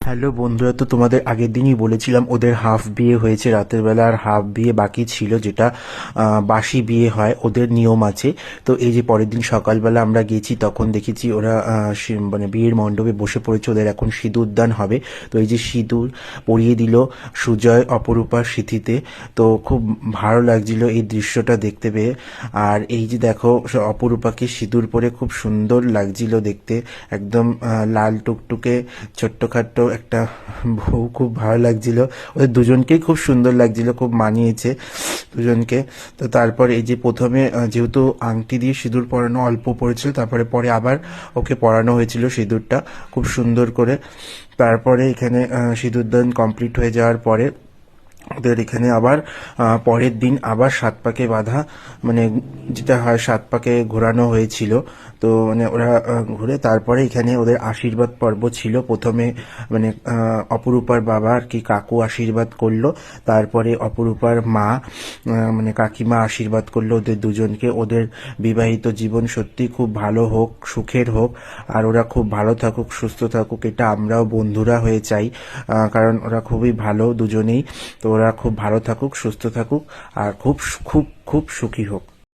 Hello বন্ধুরা, তো তোমাদের আগের দিনই বলেছিলাম ওদের হাফ বিয়ে হয়েছে রাতের বেলা, আর হাফ বিয়ে বাকি ছিল, যেটা বাসি বিয়ে হয়, ওদের নিয়ম আছে। তো এই যে পরের দিন সকালবেলা আমরা গেছি, তখন দেখেছি ওরা মানে বিয়ের মণ্ডপে বসে পড়েছে, ওদের এখন সিঁদুরদান হবে। তো এই যে সিঁদুর পরিয়ে দিল সুজয় অপরূপার স্মৃতিতে। তো খুব ভালো লাগছিল এই দৃশ্যটা দেখতে পেয়ে। আর এই যে দেখো, অপরূপাকে সিঁদুর পরে খুব সুন্দর লাগছিল দেখতে, একদম লাল টুকটুকে ছোট্টখাট্ট একটা বউ, খুব ভালো লাগছিল। ওদের দুজনকেই খুব সুন্দর লাগছিল, খুব মানিয়েছে দুজনকে। তো তারপর এই যে প্রথমে যেহেতু আংটি দিয়ে সিঁদুর পরানো অল্প পড়েছিল, তারপরে পরে আবার ওকে পরানো হয়েছিল সিঁদুরটা খুব সুন্দর করে। তারপরে এখানে সিঁদুরদান কমপ্লিট হয়ে যাওয়ার পরে ওদের এখানে আবার পরের দিন আবার সাত পাকে বাঁধা, মানে যেটা হয় সাত পাকে ঘোরানো হয়েছিল। তো মানে ওরা ঘুরে তারপরে এখানে ওদের আশীর্বাদ পর্ব ছিল। প্রথমে মানে অপরূপার বাবা আর কি কাকু আশীর্বাদ করলো, তারপরে অপরূপার মা মানে কাকিমা আশীর্বাদ করলো ওদের দুজনকে। ওদের বিবাহিত জীবন সত্যি খুব ভালো হোক, সুখের হোক, আর ওরা খুব ভালো থাকুক, সুস্থ থাকুক, এটা আমরাও বন্ধুরা হয়ে চাই। কারণ ওরা খুবই ভালো দুজনেই। তো ওরা খুব ভালো থাকুক, সুস্থ থাকুক, আর খুব খুব খুব সুখী হোক।